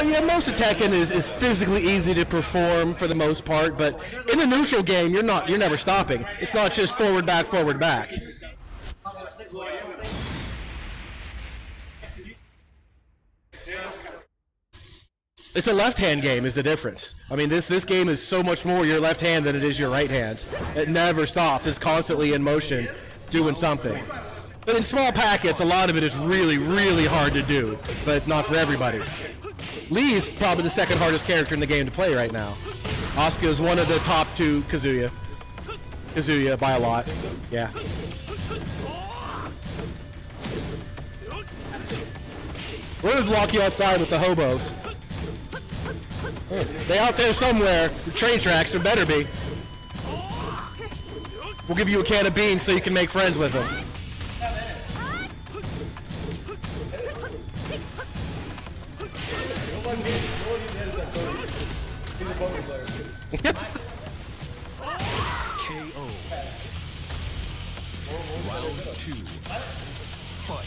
Well, yeah, most of Tekken is physically easy to perform for the most part, but in a neutral game, you're never stopping. It's not just forward, back, forward, back. It's a left-hand game is the difference. I mean, this game is so much more your left hand than it is your right hand. It never stops. It's constantly in motion, doing something. But in small packets, a lot of it is really, really hard to do, but not for everybody. Lee is probably the second hardest character in the game to play right now. Asuka is one of the top two. Kazuya by a lot. Yeah. We're gonna lock you outside with the hobos. They out there somewhere. The train tracks, there better be. We'll give you a can of beans so you can make friends with them. KO. Round 2. Fight.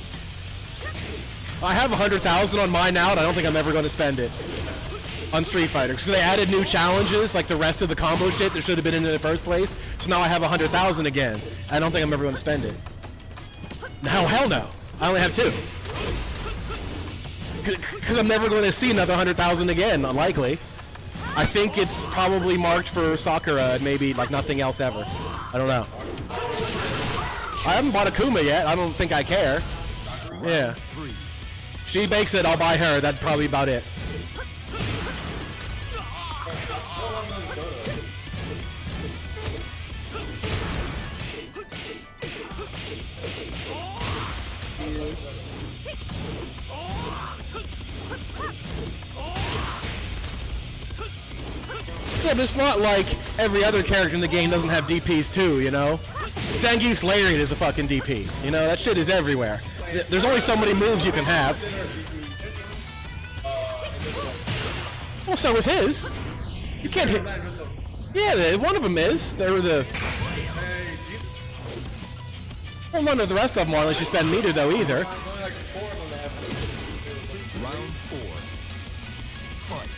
I have 100,000 on mine now, and I don't think I'm ever going to spend it on Street Fighter. So they added new challenges, like the rest of the combo shit that should have been in the first place. So now I have 100,000 again. I don't think I'm ever going to spend it. No, hell no. I only have 2. Because I'm never going to see another 100,000 again, unlikely. I think it's probably marked for Sakura and maybe like nothing else ever. I don't know. I haven't bought Akuma yet. I don't think I care. Yeah. She makes it, I'll buy her. That's probably about it. Yeah, but it's not like every other character in the game doesn't have DPs too, you know? Zangief's Lariat is a fucking DP, you know? That shit is everywhere. There's only so many moves you can have. Well, so is his. You can't hit... Yeah, one of them is. They were the... Well, none of the rest of them are unless you spend meter, though, either. Round 4. Fight.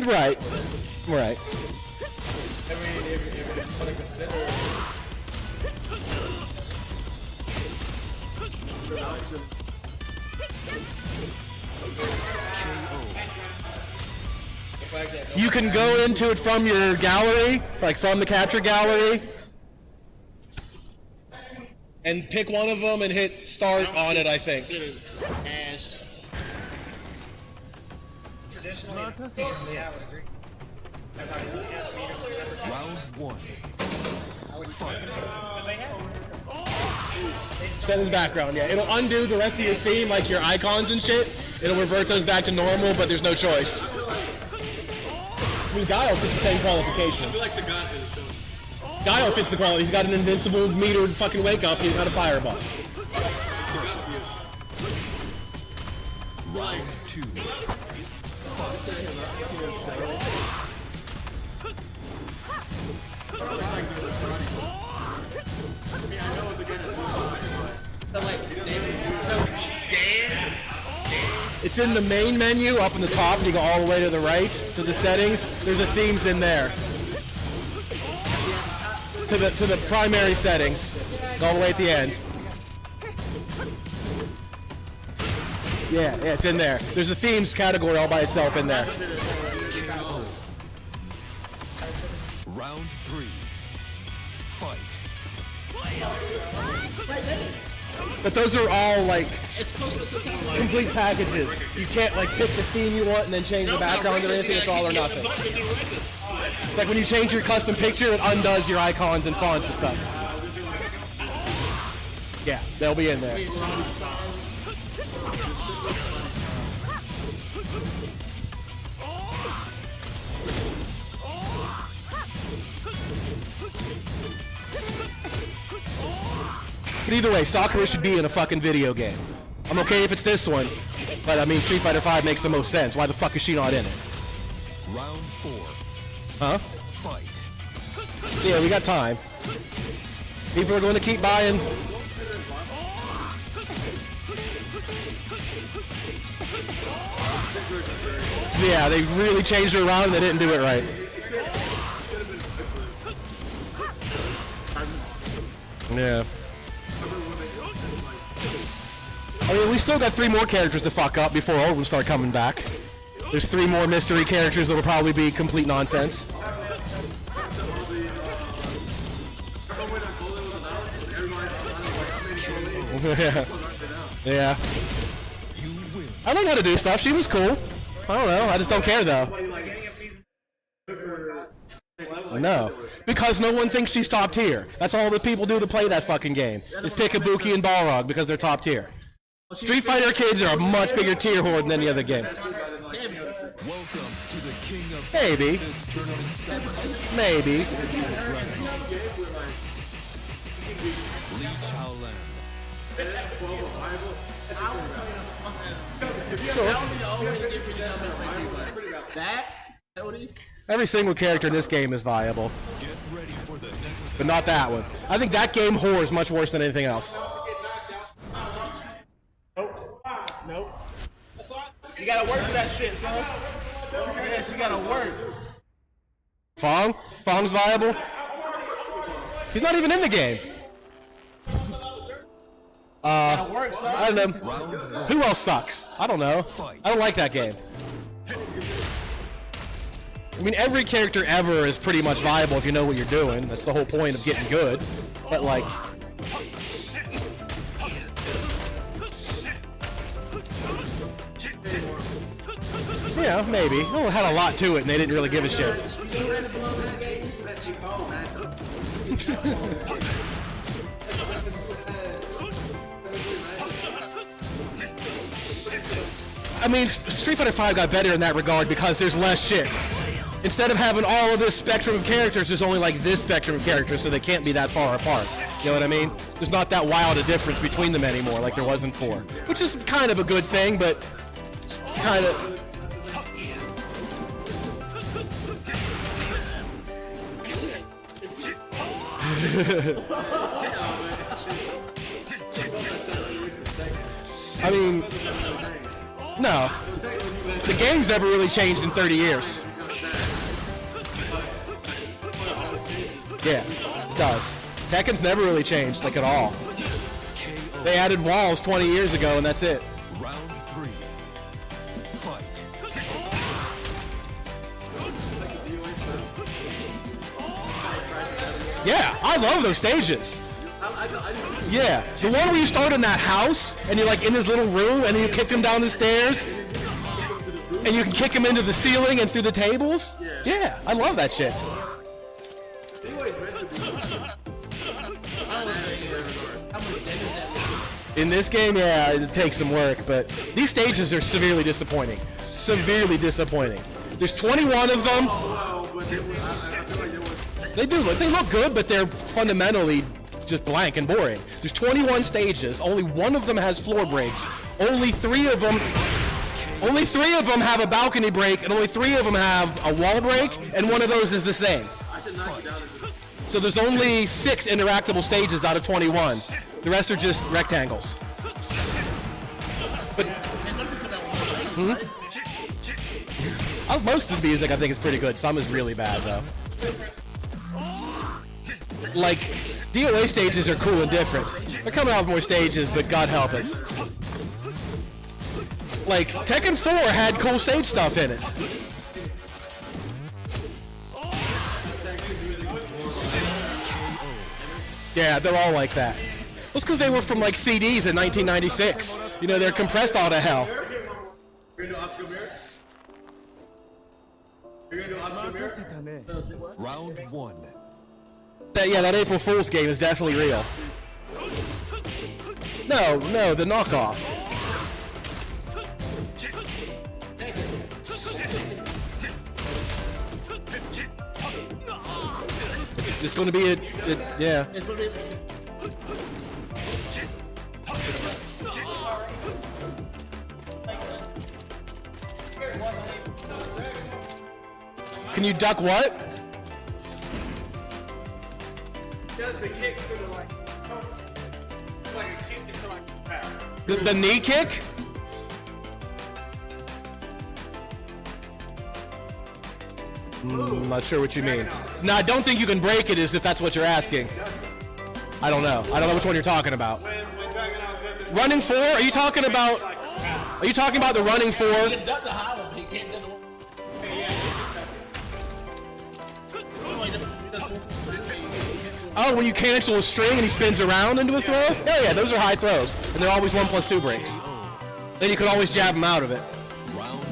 Right. Right. I mean, if you want to consider... You can go into it from your gallery, like from the capture gallery, and pick one of them and hit start on it, I think. Traditionally, yeah, I would agree. Round 1. Fight. Set as background, yeah. It'll undo the rest of your theme, like your icons and shit. It'll revert those back to normal, but there's no choice. I mean, Guile fits the same qualifications. Guile fits the quality. He's got an invincible metered fucking wake up. He's got a fireball. Round 2. It's in the main menu up in the top, and you go all the way to the right to the settings. There's a themes in there. To the primary settings, all the way at the end. Yeah, it's in there. There's a themes category all by itself in there. Round 3. Fight. But those are all like complete packages. You can't like pick the theme you want and then change the background or anything. It's all or nothing. It's like when you change your custom picture, it undoes your icons and fonts and stuff. Yeah, they'll be in there. But either way, Sakura should be in a fucking video game. I'm okay if it's this one, but I mean Street Fighter V makes the most sense. Why the fuck is she not in it? Round 4. Huh? Fight. Yeah, we got time. People are going to keep buying. Yeah, they really changed it around and they didn't do it right. Yeah. I mean, we still got 3 more characters to fuck up before old ones start coming back. There's 3 more mystery characters that will probably be complete nonsense. Yeah. Yeah. I learned how to do stuff. She was cool. I don't know. I just don't care though. No. Because no one thinks she's top tier. That's all the people do to play that fucking game. Is pick Ibuki and Balrog because they're top tier. Street Fighter kids are a much bigger tier horde than any other game. Welcome to the king of Maybe. this tournament seven. Maybe. Lee Chaolan. Every single character in this game is viable. Get ready for the next. But not that one. I think that game whore is much worse than anything else. Nope. You gotta work for that shit, son. Yes, you gotta work. Fong? Fong's viable? He's not even in the game. Gotta work, son. I don't know. Who else sucks? I don't know. I don't like that game. I mean, every character ever is pretty much viable if you know what you're doing. That's the whole point of getting good. But like... Yeah, maybe. Oh, it had a lot to it and they didn't really give a shit. I mean, Street Fighter V got better in that regard because there's less shit. Instead of having all of this spectrum of characters, there's only like this spectrum of characters, so they can't be that far apart. You know what I mean? There's not that wild a difference between them anymore like there was in 4. Which is kind of a good thing, but kind of... I mean, no. The game's never really changed in 30 years. Yeah, it does. Tekken's never really changed, like at all. They added walls 20 years ago and that's it. Round 3. Fight. Yeah, I love those stages. Yeah, the one where you start in that house and you're like in his little room and then you kick him down the stairs and you can kick him into the ceiling and through the tables. Yeah, I love that shit. In this game, yeah, it takes some work, but these stages are severely disappointing. Severely disappointing. There's 21 of them. They look good, but they're fundamentally just blank and boring. There's 21 stages. Only one of them has floor breaks. Only three of them have a balcony break, and only 3 of them have a wall break, and one of those is the same. So there's only 6 interactable stages out of 21. The rest are just rectangles. But most of the music I think is pretty good. Some is really bad though. Like, DOA stages are cool and different. They're coming out with more stages, but God help us. Like, Tekken 4 had cool stage stuff in it. Yeah, they're all like that. Well, it's because they were from like CDs in 1996. You know, they're compressed all to hell. You're gonna do Asuka mirror? You're gonna do Asuka mirror? Round 1. That April Fool's game is definitely real. No, the knockoff. It's going to be yeah. Can you duck what? Does the kick to the like? It's like a kick into like the back. The knee kick? I'm not sure what you mean. No, I don't think you can break it, if that's what you're asking. I don't know. I don't know which one you're talking about. When Dragunov does it, Running 4? Are you talking about? Are you talking about the running 4? He can duck the high one, but he can't duck the one. Oh, when you cancel a string and he spins around into a throw? Hell yeah, those are high throws. And they're always 1+2 breaks. Then you can always jab him out of it. Round 2.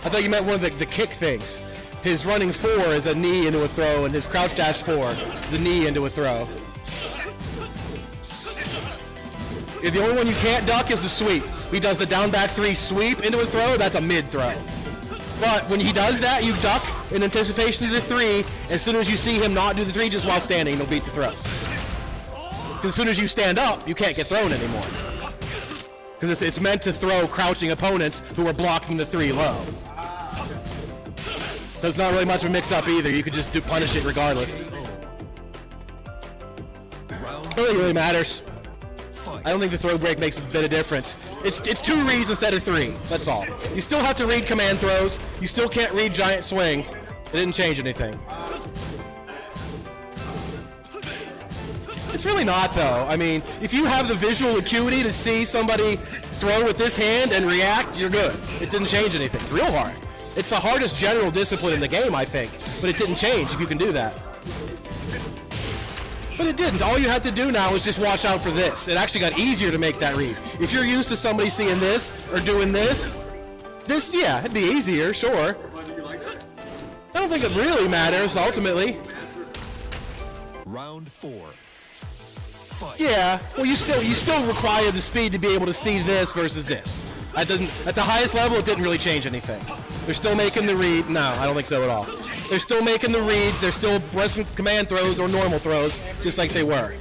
I thought you meant one of the kick things. His running 4 is a knee into a throw, and his crouch dash 4 is a knee into a throw. Yeah, the only one you can't duck is the sweep. He does the down back 3 sweep into a throw, that's a mid throw. But when he does that, you duck in anticipation of the 3. As soon as you see him not do the 3 just while standing, he'll beat the throw. Because as soon as you stand up, you can't get thrown anymore. Because it's meant to throw crouching opponents who are blocking the 3 low. So it's not really much of a mix-up either. You could just punish it regardless. It really matters. I don't think the throw break makes a bit of difference. It's 2 reads instead of 3. That's all. You still have to read command throws. You still can't read giant swing. It didn't change anything. It's really not, though. I mean, if you have the visual acuity to see somebody throw with this hand and react, you're good. It didn't change anything. It's real hard. It's the hardest general discipline in the game, I think. But it didn't change if you can do that. But it didn't. All you had to do now is just watch out for this. It actually got easier to make that read. If you're used to somebody seeing this or doing this, yeah, it'd be easier, sure. I don't think it really matters, ultimately. Round 4. Fight. Yeah, well, you still require the speed to be able to see this versus this. At the highest level, it didn't really change anything. They're still making the read. No, I don't think so at all. They're still making the reads. They're still pressing command throws or normal throws, just like they were.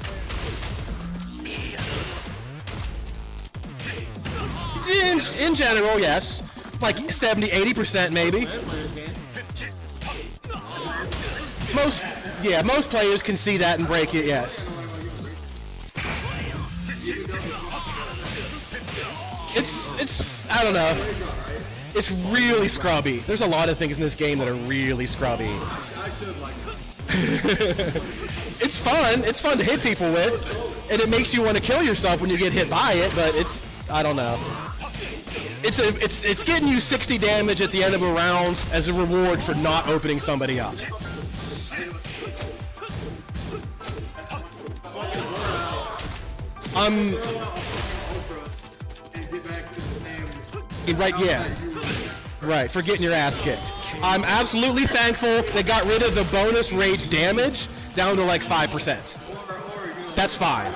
In general, yes. Like 70, 80% maybe. Most players can see that and break it, yes. It's I don't know. It's really scrubby. There's a lot of things in this game that are really scrubby. It's fun. It's fun to hit people with, and it makes you want to kill yourself when you get hit by it. But I don't know. It's getting you 60 damage at the end of a round as a reward for not opening somebody up. Right, yeah. Right, for getting your ass kicked. I'm absolutely thankful they got rid of the bonus rage damage down to like 5%. That's fine.